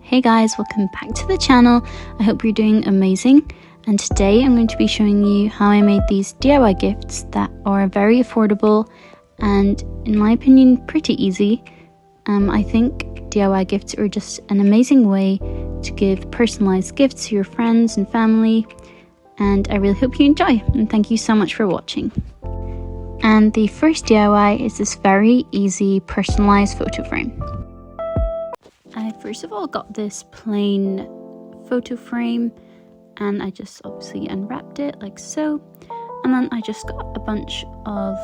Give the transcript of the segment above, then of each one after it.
Hey guys, welcome back to the channel. I hope you're doing amazing, and today I'm going to be showing you how I made these DIY gifts that are very affordable and, in my opinion, pretty easy. I think DIY gifts are just an amazing way to give personalized gifts to your friends and family, and I really hope you enjoy, and thank you so much for watching. And the first DIY is this very easy personalized photo frame. I first of all got this plain photo frame and I just obviously unwrapped it like so, and then I just got a bunch of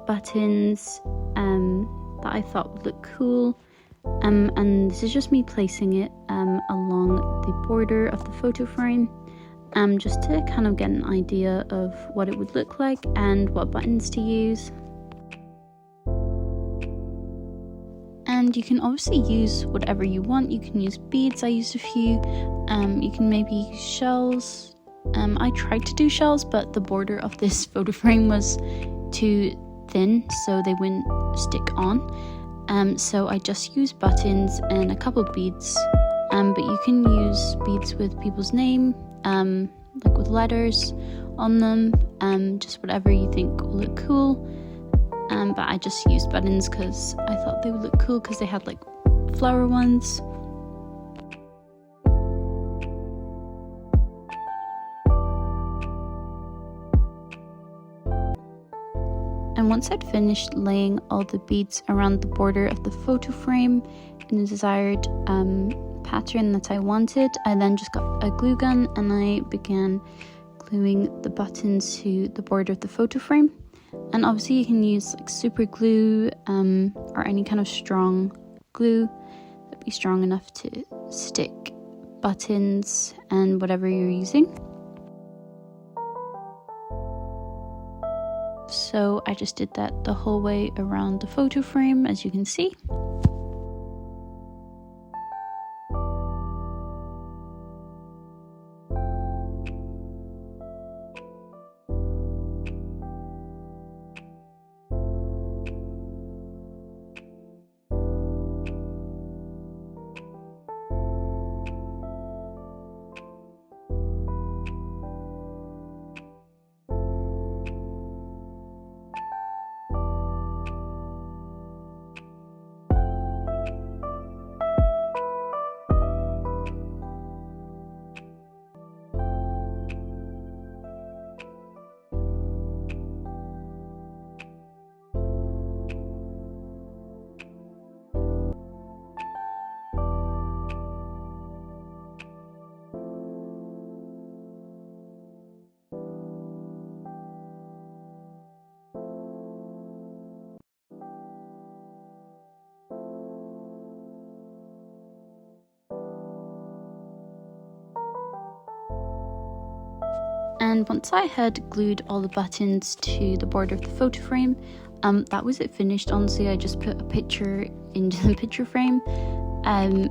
buttons that I thought would look cool, and this is just me placing it along the border of the photo frame, just to kind of get an idea of what it would look like and what buttons to use. And you can obviously use whatever you want. You can use beads, I used a few. You can maybe use shells. I tried to do shells, but the border of this photo frame was too thin, so they wouldn't stick on. So I just used buttons and a couple of beads. But you can use beads with people's name, like with letters on them, just whatever you think will look cool. But I just used buttons because I thought they would look cool because they had like flower ones. And once I'd finished laying all the beads around the border of the photo frame in the desired pattern that I wanted, I then just got a glue gun and I began gluing the buttons to the border of the photo frame. And obviously you can use like super glue or any kind of strong glue that'd be strong enough to stick buttons and whatever you're using. So I just did that the whole way around the photo frame, as you can see. And once I had glued all the buttons to the border of the photo frame, that was it finished. Honestly, I just put a picture into the picture frame, and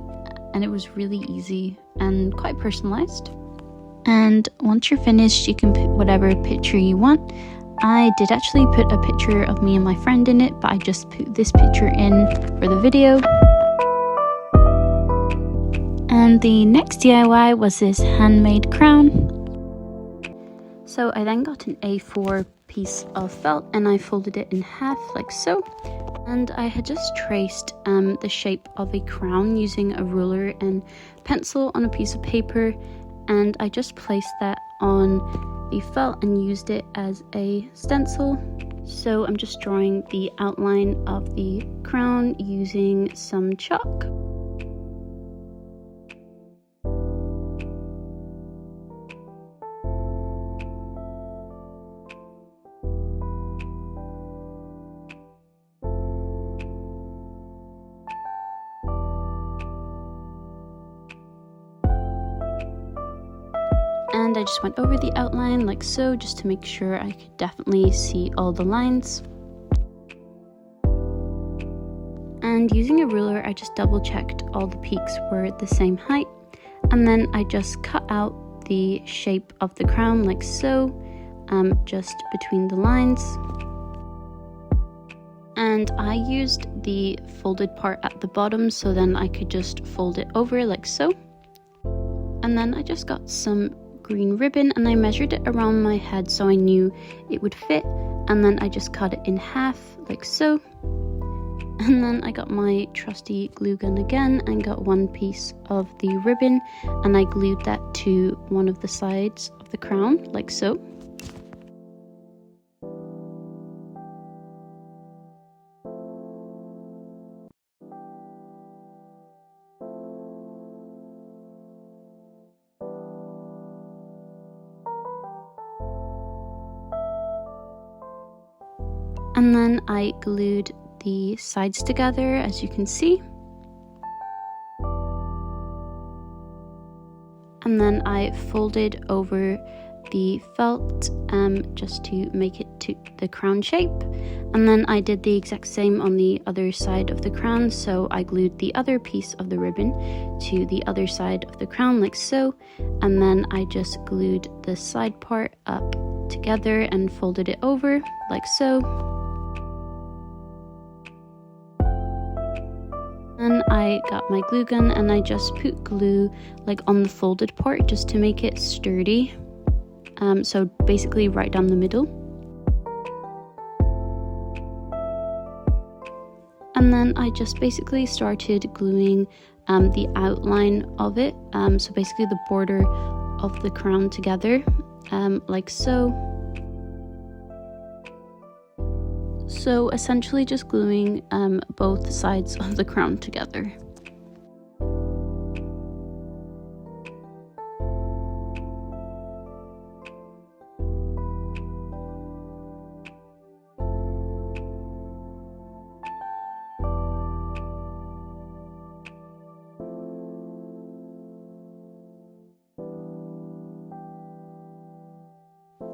it was really easy and quite personalized. And once you're finished, you can put whatever picture you want. I did actually put a picture of me and my friend in it, but I just put this picture in for the video. And the next DIY was this handmade crown. So I then got an A4 piece of felt and I folded it in half like so. And I had just traced the shape of a crown using a ruler and pencil on a piece of paper. And I just placed that on the felt and used it as a stencil. So I'm just drawing the outline of the crown using some chalk. And I just went over the outline like so, just to make sure I could definitely see all the lines. And using a ruler, I just double checked all the peaks were the same height. And then I just cut out the shape of the crown like so, just between the lines. And And I used the folded part at the bottom so then I could just fold it over like so. And then I just got some green ribbon and I measured it around my head so I knew it would fit, and then I just cut it in half like so. And then I got my trusty glue gun again and got one piece of the ribbon and I glued that to one of the sides of the crown like so. And then I glued the sides together, as you can see. And then I folded over the felt just to make it to the crown shape. And then I did the exact same on the other side of the crown, so I glued the other piece of the ribbon to the other side of the crown like so. And then I just glued the side part up together and folded it over like so. Then I got my glue gun and I just put glue like on the folded part just to make it sturdy. So basically right down the middle. And then I just basically started gluing the outline of it, so basically the border of the crown together, like so. So essentially just gluing both sides of the crown together.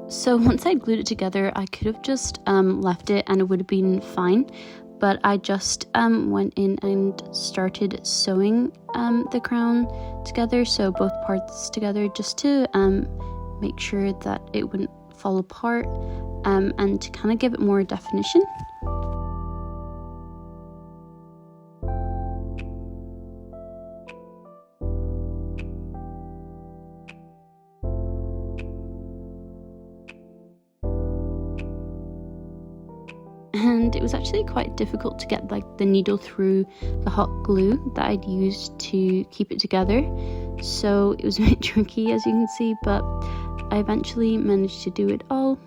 So once I glued it together, I could have just left it and it would have been fine, but I just went in and started sewing the crown together, so both parts together, just to make sure that it wouldn't fall apart and to kind of give it more definition. And it was actually quite difficult to get like the needle through the hot glue that I'd used to keep it together, so it was a bit tricky, as you can see, but I eventually managed to do it all.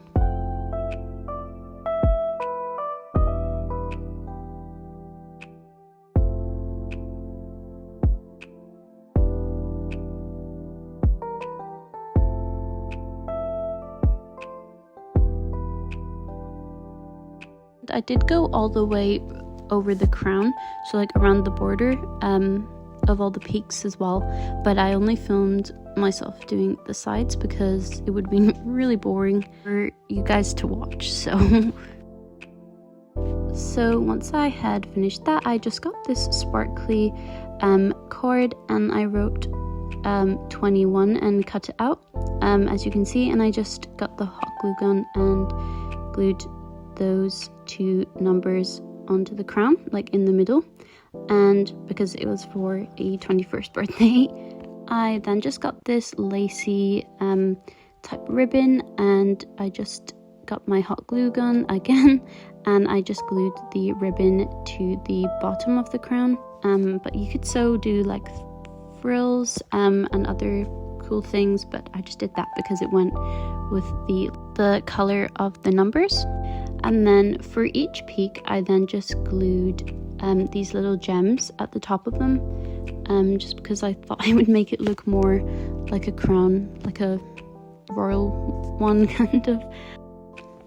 I did go all the way over the crown, so like around the border of all the peaks as well, but I only filmed myself doing the sides because it would have been really boring for you guys to watch. So once I had finished that, I just got this sparkly card and I wrote 21 and cut it out, as you can see, and I just got the hot glue gun and glued those two numbers onto the crown, like in the middle. And because it was for a 21st birthday, I then just got this lacy type ribbon, and I just got my hot glue gun again and I just glued the ribbon to the bottom of the crown. But you could so do like frills and other cool things, but I just did that because it went with the color of the numbers. And then for each peak, I then just glued these little gems at the top of them, just because I thought I would make it look more like a crown, like a royal one kind of.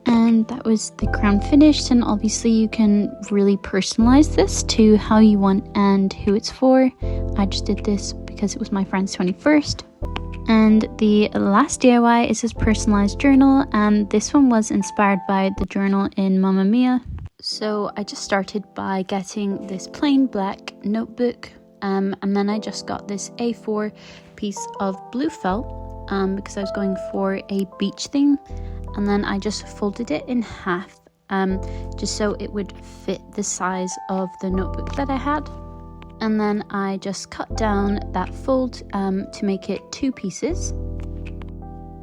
And that was the crown finished, and obviously you can really personalize this to how you want and who it's for. I just did this because it was my friend's 21st. And the last DIY is this personalized journal, and this one was inspired by the journal in Mamma Mia. So I just started by getting this plain black notebook, and then I just got this A4 piece of blue felt because I was going for a beach theme, and then I just folded it in half just so it would fit the size of the notebook that I had. And then I just cut down that fold to make it 2 pieces.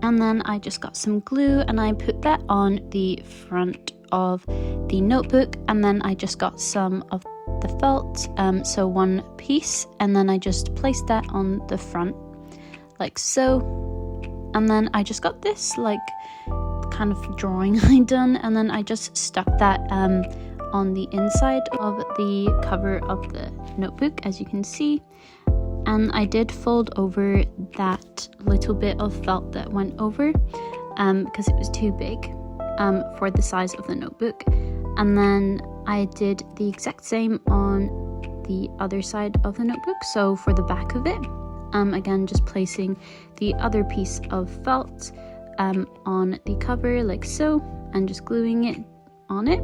And then I just got some glue and I put that on the front of the notebook, and then I just got some of the felt, so 1 piece, and then I just placed that on the front like so. And then I just got this like kind of drawing I done, and then I just stuck that on the inside of the cover of the notebook, as you can see. And I did fold over that little bit of felt that went over because it was too big for the size of the notebook. And then I did the exact same on the other side of the notebook, so for the back of it, again just placing the other piece of felt on the cover like so, and just gluing it on it.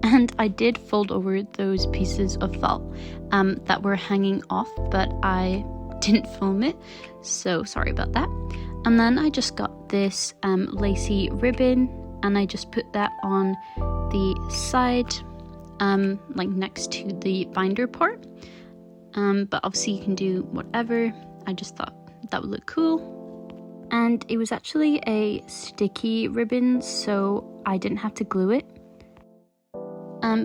And I did fold over those pieces of felt that were hanging off, but I didn't film it, so sorry about that. And then I just got this lacy ribbon, and I just put that on the side, like next to the binder part. But obviously you can do whatever. I just thought that would look cool. And it was actually a sticky ribbon, so I didn't have to glue it.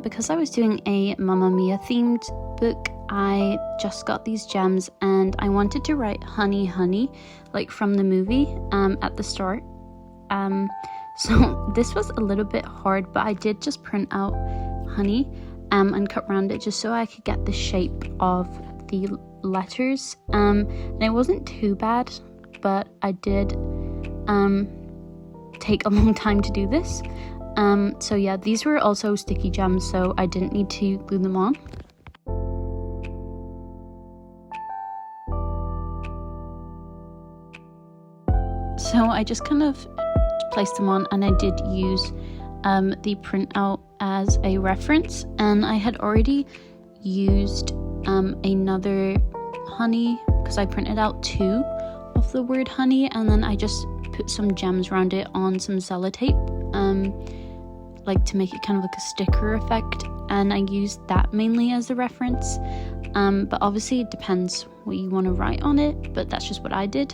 Because I was doing a Mamma Mia themed book, I just got these gems and I wanted to write honey honey like from the movie at the start. So this was a little bit hard, but I did just print out honey and cut around it just so I could get the shape of the letters. And it wasn't too bad, but I did take a long time to do this. So yeah, these were also sticky gems, so I didn't need to glue them on. So I just kind of placed them on, and I did use the printout as a reference, and I had already used another honey because I printed out 2 of the word honey, and then I just put some gems around it on some sellotape, like to make it kind of like a sticker effect, and I used that mainly as a reference. But obviously it depends what you want to write on it, but that's just what I did.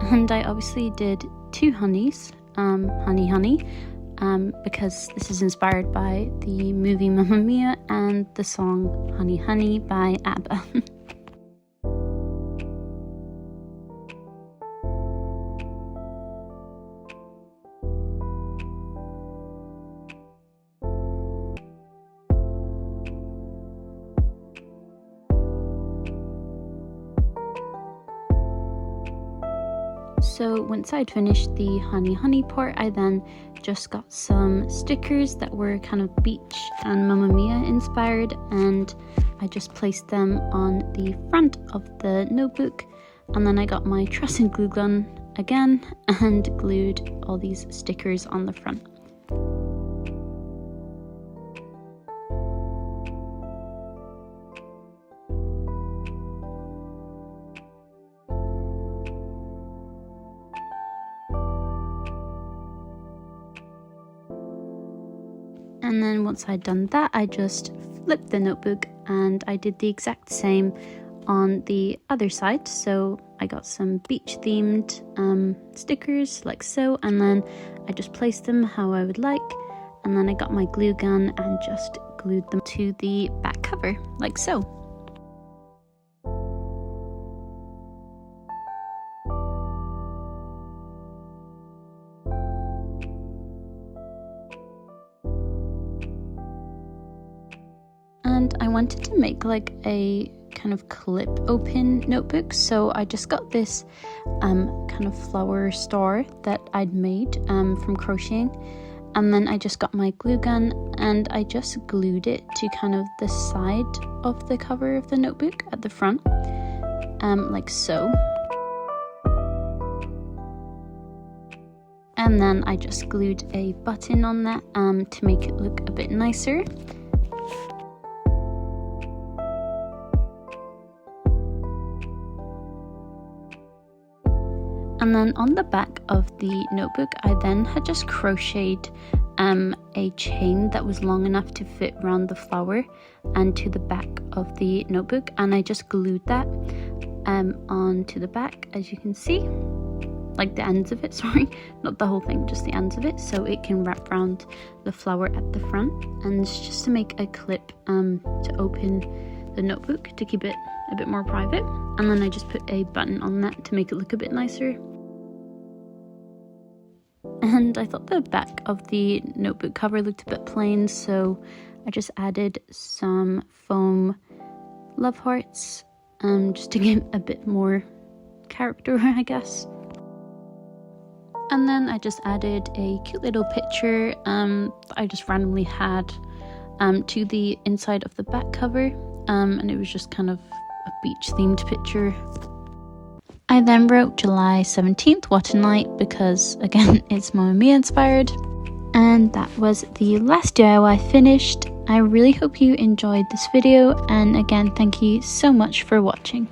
And I obviously did 2 honeys, honey honey, because this is inspired by the movie Mamma Mia and the song Honey Honey by ABBA. So once I'd finished the honey honey part, I then just got some stickers that were kind of beach and Mamma Mia inspired, and I just placed them on the front of the notebook, and then I got my trusted glue gun again and glued all these stickers on the front. And then once I'd done that, I just flipped the notebook and I did the exact same on the other side. So I got some beach themed stickers like so, and then I just placed them how I would like, and then I got my glue gun and just glued them to the back cover like so. And I wanted to make like a kind of clip open notebook, so I just got this kind of flower star that I'd made from crocheting, and then I just got my glue gun and I just glued it to kind of the side of the cover of the notebook at the front, like so. And then I just glued a button on that to make it look a bit nicer. And then on the back of the notebook, I then had just crocheted a chain that was long enough to fit around the flower and to the back of the notebook, and I just glued that onto the back, as you can see, like the ends of it, sorry, not the whole thing, just the ends of it, so it can wrap around the flower at the front. And it's just to make a clip to open the notebook to keep it a bit more private, and then I just put a button on that to make it look a bit nicer. And I thought the back of the notebook cover looked a bit plain, so I just added some foam love hearts just to give a bit more character, I guess. And then I just added a cute little picture I just randomly had to the inside of the back cover, and it was just kind of a beach themed picture. I then wrote July 17th, what a night, because again it's Mamma Mia inspired. And that was the last DIY finished. I really hope you enjoyed this video, and again thank you so much for watching.